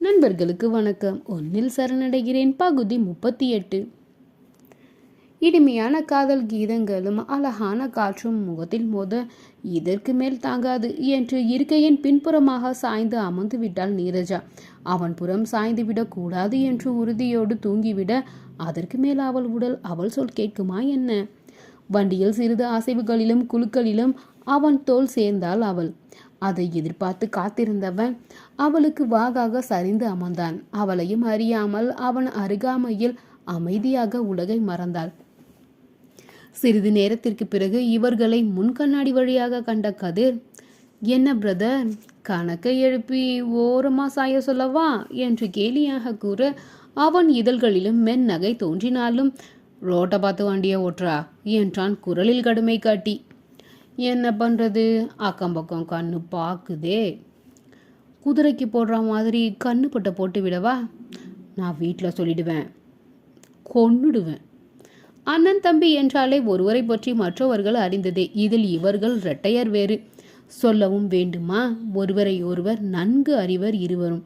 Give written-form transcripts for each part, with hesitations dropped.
நண்பர்களுக்கு வணக்கம். ஒன்னில் சரணடைகிறேன். பகுதி 38. இனிமையான காதல் கீதங்களும் அழகான காற்றும் முகத்தில் மோத இதற்கு மேல் தாங்காது என்று இருக்கையின் பின்புறமாக சாய்ந்து அமர்ந்து விட்டாள் நீரஜா. அவன் புறம் சாய்ந்து விடக்கூடாது என்று உறுதியோடு தூங்கிவிட அதற்கு மேல் அவள் உடல் அவள் சொல் கேட்குமா என்ன? வண்டியில் சிறிது அசைவுகளிலும் குழுக்களிலும் அவன் தோல் சேர்ந்தாள் அவள். அதை எதிர்பார்த்து காத்திருந்தவன் அவளுக்கு வாகாக சரிந்து அமர்ந்தான். அவளையும் அறியாமல் அவன் அருகாமையில் அமைதியாக உலகை மறந்தாள். சிறிது நேரத்திற்கு பிறகு இவர்களை முன்கண்ணாடி வழியாக கண்ட கதிர், என்ன பிரதர், கணக்கை எழுப்பி ஓரமா சாய சொல்லவா என்று கேலியாக கூற அவன் இதழ்களிலும் மென்னகை தோன்றினாலும், ரோட்டை பார்த்து வண்டியை ஓட்டுறா என்றான் குரலில் கடுமை காட்டி. என்ன பண்ணுறது, அக்கம் பக்கம் கண்ணு பார்க்குதே. குதிரைக்கு போடுற மாதிரி கண்ணு பட்டை போட்டு விடவா? நான் வீட்டில் சொல்லிடுவேன், கொன்னுடுவேன். அண்ணன் தம்பி என்றாலே ஒருவரை பற்றி மற்றவர்கள் அறிந்ததே. இதில் இவர்கள் இரட்டையர் வேறு. சொல்லவும் வேண்டுமா? ஒருவரை ஒருவர் நன்கு அறிவர் இருவரும்.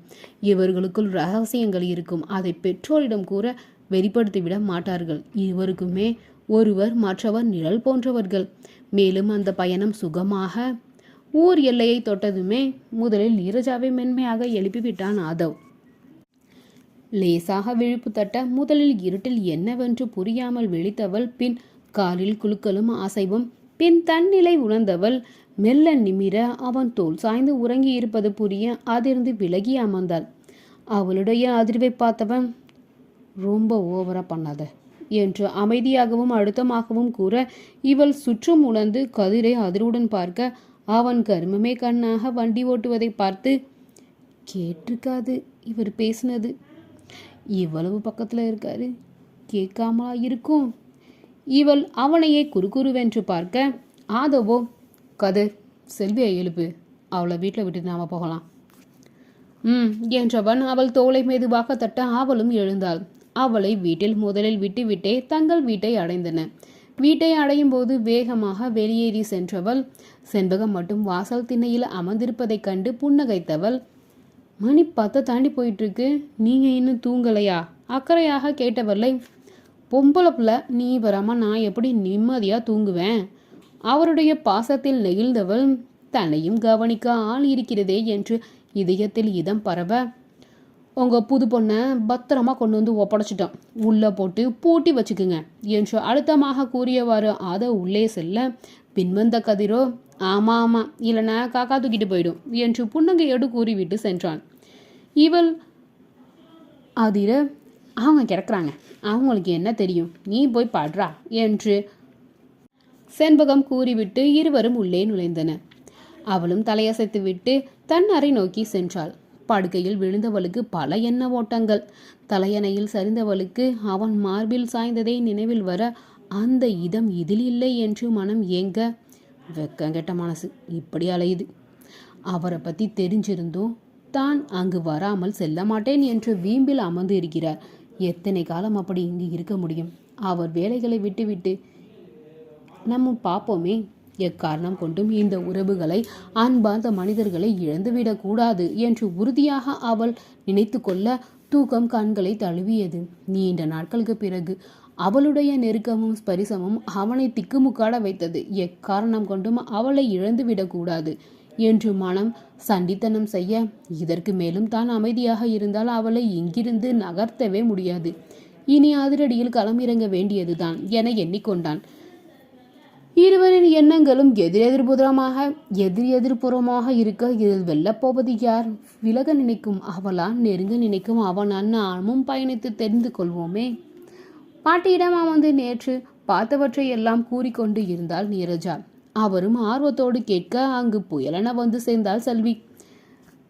இவர்களுக்குள் ரகசியங்கள் இருக்கும். அதை பெற்றோரிடம் கூற வெளிப்படுத்திவிட மாட்டார்கள். இருவருக்குமே ஒருவர் மற்றவர் நிழல் போன்றவர்கள். மேலும் அந்த பயணம் சுகமாக ஊர் எல்லையை தொட்டதுமே முதலில் நீரஜாவை மென்மையாக எழுப்பிவிட்டான் ஆதவ். லேசாக விழிப்பு தட்ட முதலில் இருட்டில் என்னவென்று புரியாமல் விழித்தவள் பின் காலில் குலுக்கலும் அசைவும். பின் தன்னிலை உணர்ந்தவள் மெல்ல நிமிர அவன் தோல் சாய்ந்து உறங்கி இருப்பது புரிய அதிர்ந்து விலகி அமர்ந்தாள். அவளுடைய அதிர்வை பார்த்தவன், ரொம்ப ஓவரா பண்ணாத என்று அமைதியாகவும் அழுத்தமாகவும் கூற இவள் சுற்றும் உணர்ந்து கதிரை அதிர்வுடன் பார்க்க அவன் கர்மமே கண்ணாக வண்டி ஓட்டுவதை பார்த்து, கேட்டிருக்காது இவர் பேசினது, இவ்வளவு பக்கத்தில் இருக்காரு, கேட்காமலா இருக்கும்? இவள் அவனையே குறுகுறுவென்று பார்க்க ஆதவோ, கதிர், செல்வியை எழுப்பு, அவளை வீட்டில் விட்டு நாம போகலாம் என்றவன் அவள் தோளை மெதுவாக தட்ட அவளும் எழுந்தாள். அவளை வீட்டில் முதலில் விட்டுவிட்டே தங்கள் வீட்டை அடைந்தன. வீட்டை அடையும் போது வேகமாக வெளியேறி சென்றவள் செண்பகம் மட்டும் வாசல் திண்ணையில் அமர்ந்திருப்பதைக் கண்டு புன்னகைத்தவள், மணி 10 தாண்டி போயிட்டுருக்கு, நீங்கள் இன்னும் தூங்கலையா? அக்கறையாக கேட்டவளை, பொம்பளை பிள்ளை நீ வராம நான் எப்படி நிம்மதியாக தூங்குவேன்? அவருடைய பாசத்தில் நெகிழ்ந்தவள், தன்னையும் கவனிக்க ஆள் இருக்கிறதே என்று இதயத்தில் இதம் பரவ, உங்கள் புது பொண்ணை பத்திரமா கொண்டு வந்து ஒப்படைச்சிட்டோம், உள்ளே போட்டு பூட்டி வச்சுக்குங்க என்று அழுத்தமாக கூறியவாறு அதை உள்ளே செல்ல பின்வந்த கதிரோ, ஆமாம் ஆமாம், இல்லைனா காக்கா தூக்கிட்டு போயிடும் என்று புன்னகையோடு கூறிவிட்டு சென்றான். இவள் அதிர, அவங்க கிடக்குறாங்க, அவங்களுக்கு என்ன தெரியும், நீ போய் பாடுறா என்று செண்பகம் கூறிவிட்டு இருவரும் உள்ளே நுழைந்தனர். அவளும் தலையசைத்து விட்டு தன் அறை நோக்கி சென்றாள். படுக்கையில் விழுந்தவளுக்கு பல எண்ண ஓட்டங்கள். தலையணையில் சரிந்தவளுக்கு அவன் மார்பில் சாய்ந்ததை நினைவில் வர அந்த இதம் இதில் இல்லை என்று மனம் ஏங்க, வெக்கங்கெட்ட மனசு இப்படி அலையுது. அவரை பற்றி தெரிஞ்சிருந்தும் தான் அங்கு வராமல் செல்ல மாட்டேன் என்று வீம்பில் அமர்ந்து இருக்கிறார். எத்தனை காலம் அப்படி இங்கு இருக்க முடியும்? அவர் வேலைகளை விட்டுவிட்டு நம்ம பார்ப்போமே. எக்காரணம் கொண்டும் இந்த உறவுகளை, அன்பார்ந்த மனிதர்களை இழந்துவிடக்கூடாது என்று உறுதியாக அவள் நினைத்து கொள்ள தூக்கம் கண்களை தழுவியது. நீண்ட நாட்களுக்கு பிறகு அவளுடைய நெருக்கமும் ஸ்பரிசமும் அவனை திக்குமுக்காட வைத்தது. எக்காரணம் கொண்டும் அவளை இழந்துவிடக்கூடாது என்று மனம் சண்டித்தனம் செய்ய, இதற்கு மேலும் தான் அமைதியாக இருந்தால் அவளை இங்கிருந்து நகர்த்தவே முடியாது. இனி அதிரடியில் களமிறங்க வேண்டியதுதான் என எண்ணிக்கொண்டான். இருவரின் எண்ணங்களும் எதிர்புறமாக இருக்க இதில் வெல்லப்போவது யார்? விலக நினைக்கும் அவளா, நெருங்க நினைக்கும் அவன்? நாமும் பயணித்து தெரிந்து கொள்வோமே. பாட்டியிடம் அமர்ந்து நேற்று பார்த்தவற்றை எல்லாம் கூறிக்கொண்டு இருந்தாள் நீரஜா. அவரும் ஆர்வத்தோடு கேட்க அங்கு புயலென வந்து சேர்ந்தாள் செல்வி.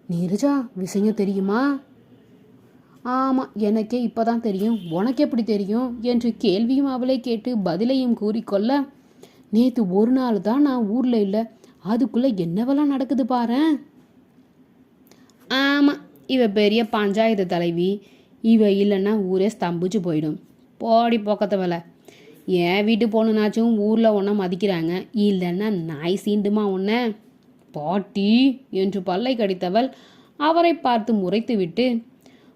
நீரஜா, விஷயம் தெரியுமா? ஆமாம், எனக்கே இப்போதான் தெரியும், உனக்கு எப்படி தெரியும் என்று கேள்வியும் அவளை கேட்டு பதிலையும் கூறிக்கொள்ள, நேற்று ஒரு நாள் தான் நான் ஊரில் இல்லை, அதுக்குள்ளே என்னவெல்லாம் நடக்குது பாரு. ஆமாம், இவ பெரிய பஞ்சாயத்து தலைவி, இவ இல்லைன்னா ஊரே ஸ்தம்பிச்சு போயிடும். போடி பக்கத்தை வேலை, என் வீட்டு பொண்ணுனாச்சும் ஊரில் ஒன்றை மதிக்கிறாங்க, இல்லைன்னா நாய் சீண்டுமா ஒன்றை. பாட்டி என்று பல்லை கடித்தவள் அவரை பார்த்து முறைத்து விட்டு,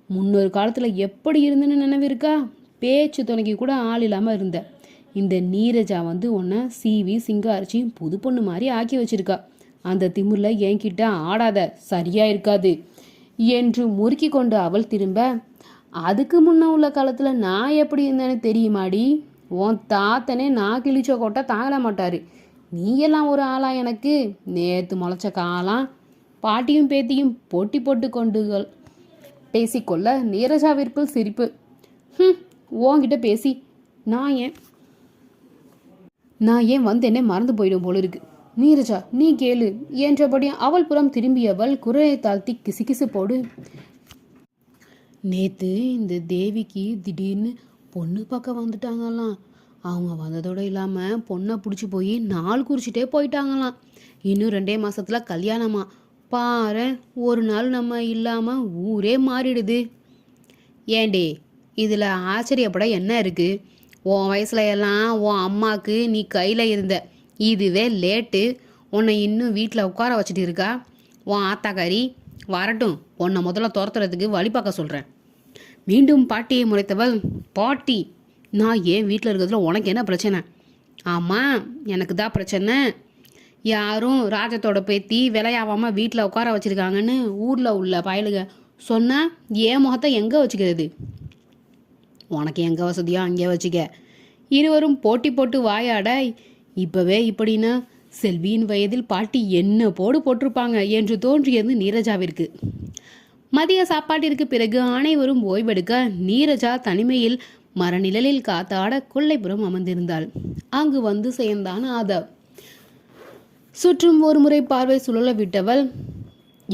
முன்னொரு காலத்தில் எப்படி இருந்தேன்னு நினைவு இருக்கா? பேச்சு துணைக்கு கூட ஆள் இல்லாமல் இருந்த இந்த நீரஜா வந்து உன்னை சீவி சிங்காரிச்சி புது பொண்ணு மாதிரி ஆக்கி வச்சிருக்கா. அந்த திமிரில் என்கிட்ட ஆடாத, சரியா இருக்காது என்று முறுக்கி கொண்டு அவள் திரும்ப, அதுக்கு முன்ன உள்ள காலத்தில் நான் எப்படி இருந்தேன்னு தெரியுமாடி? உன் தாத்தனே நான் கிழிச்ச கொட்டை தாங்கல மாட்டாரு. நீ எல்லாம் ஒரு ஆளா எனக்கு? நேற்று முளைச்ச காலாம். பாட்டியும் பேத்தியும் போட்டி போட்டு கொண்டுகள் பேசிக்கொள்ள நீரஜாவிற்குள் சிரிப்பு. உன்கிட்ட பேசி நான் ஏன் வந்தேனே மறந்து போயிடும் போல இருக்கு. நீரஜா நீ கேளு என்றபடி அவள் புறம் திரும்பியவள் குரலை தாழ்த்தி கிசுகிசு போடு. நேற்று இந்த தேவிக்கு திடீர்னு பொண்ணு பார்க்க வந்துட்டாங்களாம். அவங்க வந்ததோடு இல்லாமல் பொண்ணை பிடிச்சி போய் நாள் குறிச்சிட்டே போயிட்டாங்களாம். இன்னும் 2 மாசத்துல கல்யாணமா. பாரு, ஒரு நாள் நம்ம இல்லாமல் ஊரே மாறிடுது. ஏண்டே, இதில் ஆச்சரியப்பட என்ன இருக்கு? உன் வயசுல எல்லாம் உன் அம்மாவுக்கு நீ கையில் இருந்த. இதுவே லேட்டு. உன்னை இன்னும் வீட்டில் உட்கார வச்சுட்டு இருக்கா உன் ஆத்தாக்காரி. வரட்டும், உன்னை முதல்ல துரத்துறதுக்கு வழி பார்க்க சொல்கிறேன். மீண்டும் பாட்டியை முறைத்தவள், பாட்டி, நான் ஏன் வீட்டில் இருக்கிறதுல உனக்கு என்ன பிரச்சனை? ஆமாம், எனக்கு தான் பிரச்சனை. யாரும் ராஜத்தோட பேத்தி விளையாவாமல் வீட்டில் உட்கார வச்சுருக்காங்கன்னு ஊரில் உள்ள பயலுக சொன்னால் ஏன் முகத்தை எங்கே வச்சுக்கிறது? உனக்கு எங்கே வசதியோ அங்கே வச்சுக்க. இருவரும் போட்டி போட்டு வாயாட. இப்போவே இப்படின்னா செல்வியின் வயதில் பாட்டி என்ன போட்டிருப்பாங்க என்று தோன்றியது நீரஜாவிற்கு. மதிய சாப்பாட்டிற்கு பிறகு அனைவரும் ஓய்வெடுக்க நீரஜா தனிமையில் மரநிழலில் காத்தாட கொல்லைப்புறம் அமர்ந்திருந்தாள். அங்கு வந்து சேர்ந்தான் ஆதவ். சுற்றும் ஒரு முறை பார்வை சுழல விட்டவள்,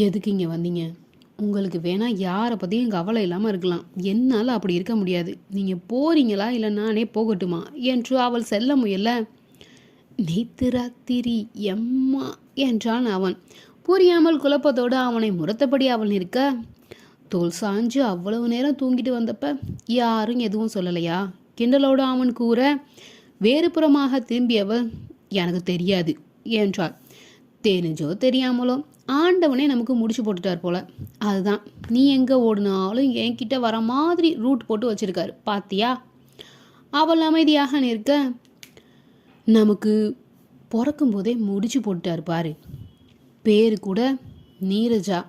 எதுக்கு இங்கே வந்தீங்க? உங்களுக்கு வேணா யாரை பற்றியும் கவலை இல்லாமல் இருக்கலாம். என்னால் அப்படி இருக்க முடியாது. நீங்கள் போறீங்களா இல்லை நானே போகட்டுமா என்று அவள் செல்ல முயல. நேத்து ராத்திரி எம்மா என்றான் அவன். புரியாமல் குழப்பத்தோடு அவனை முறைத்தபடி அவள் நிற்க, தோல் சாஞ்சு அவ்வளவு நேரம் தூங்கிட்டு வந்தப்ப யாரும் எதுவும் சொல்லலையா? கிண்டலோடு அவன் கூற, வேறு புறமாக திரும்பியவள், எனக்கு தெரியாது என்றாள். தெரிஞ்சோ தெரியாமலோ ஆண்டவனே நமக்கு முடிச்சு போட்டுட்டார் போல. அதுதான் நீ எங்கே ஓடினாலும் என்கிட்ட வர மாதிரி ரூட் போட்டு வச்சிருக்காரு, பாத்தியா? அவள் அமைதியாக நிற்க, நமக்கு பிறக்கும் போதே முடிச்சு போட்டுட்டார் பாரு. பேரு கூட நீரஜா.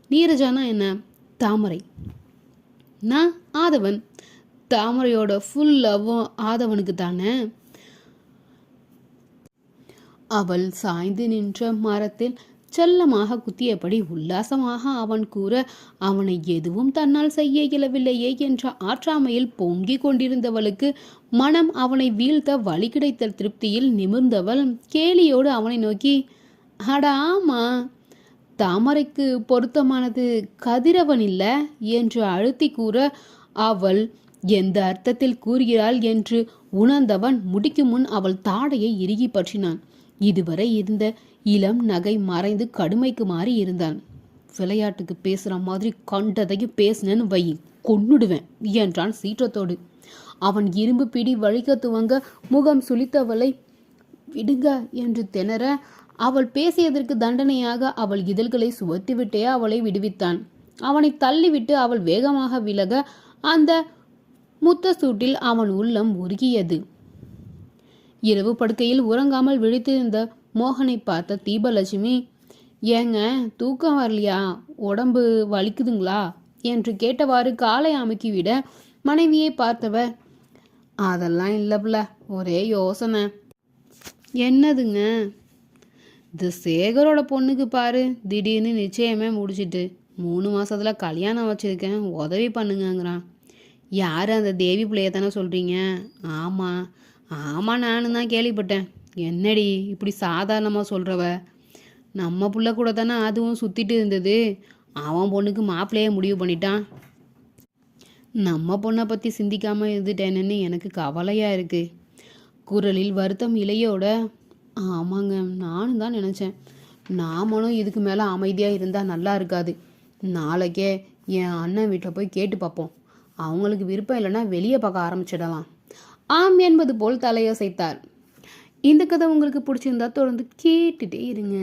நீரஜானா என்ன? தாமரை. நான் ஆதவன். தாமரையோட ஃபுல் லவ்வும் ஆதவனுக்கு தானே. அவள் சாய்ந்து நின்ற மரத்தில் செல்லமாக குத்தியபடி உல்லாசமாக அவன் கூற, அவனை எதுவும் தன்னால் செய்ய இயலவில்லையே என்ற ஆற்றாமையில் பொங்கிக் கொண்டிருந்தவளுக்கு மனம் அவனை வீழ்த்த வழி கிடைத்த திருப்தியில் நிமிர்ந்தவள் கேலியோடு அவனை நோக்கி, அடா ஆமா, தாமரைக்கு பொருத்தமானது கதிரவன் இல்ல என்று அழுத்தி கூற, அவள் எந்த அர்த்தத்தில் கூறுகிறாள் என்று உணர்ந்தவன் முடிக்கும் முன் அவள் தாடையை இறுகி பற்றினான். இதுவரை இருந்த இளம் நகை மறைந்து கடுமைக்கு மாறி இருந்தான். விளையாட்டுக்கு பேசுற மாதிரி கண்டதையும் பேசினேன்னு வை, கொன்னுடுவேன் என்றான் சீற்றத்தோடு. அவன் இரும்பு பிடி வழிக்க துவங்க முகம் சுளித்தவளை விடுங்க என்று திணற, அவள் பேசியதற்கு தண்டனையாக அவள் இதழ்களை சுவத்திவிட்டே அவளை விடுவித்தான். அவனை தள்ளிவிட்டு அவள் வேகமாக விலக அந்த முத்த சூட்டில் அவன் உள்ளம் உருகியது. இரவு படுக்கையில் உறங்காமல் விழித்திருந்த மோகனை பார்த்த தீபலட்சுமி, ஏங்க தூக்கம் வரலையா, உடம்பு வலிக்குதுங்களா என்று கேட்டவாறு காலை அமுக்கிவிட மனைவியை பார்த்தவர், அதெல்லாம் இல்லைப்ல, ஒரே யோசனை. என்னதுங்க? இந்த சேகரோட பொண்ணுக்கு பாரு, திடீர்னு நிச்சயமே முடிச்சிட்டு 3 மாசத்துல கல்யாணம் வச்சிருக்கேன், உதவி பண்ணுங்கிறான். யார்? அந்த தேவி பிள்ளைய தானே சொல்கிறீங்க? ஆமாம் ஆமாம், நானும் தான் கேள்விப்பட்டேன். என்னடி இப்படி சாதாரணமாக சொல்கிறவ? நம்ம புள்ள கூட தானே அதுவும் சுற்றிட்டு இருந்தது. அவன் பொண்ணுக்கு மாப்பிள்ளையே முடிவு பண்ணிட்டான். நம்ம பொண்ணை பற்றி சிந்திக்காமல் இருந்துட்டேன்னு எனக்கு கவலையாக இருக்குது. குரலில் வருத்தம் இலையோட, ஆமாங்க, நானும் தான் நினச்சேன். நாமளும் இதுக்கு மேலே அமைதியாக இருந்தால் நல்லா இருக்காது. நாளைக்கே என் அண்ணன் வீட்டில் போய் கேட்டு பார்ப்போம். அவங்களுக்கு விருப்பம் இல்லைன்னா வெளியே பார்க்க ஆரம்பிச்சிடலாம். ஆம் என்பது போல் தலையசைத்தார். இந்த கதை உங்களுக்கு பிடிச்சிருந்தா தொடர்ந்து கேட்டுட்டே இருங்க.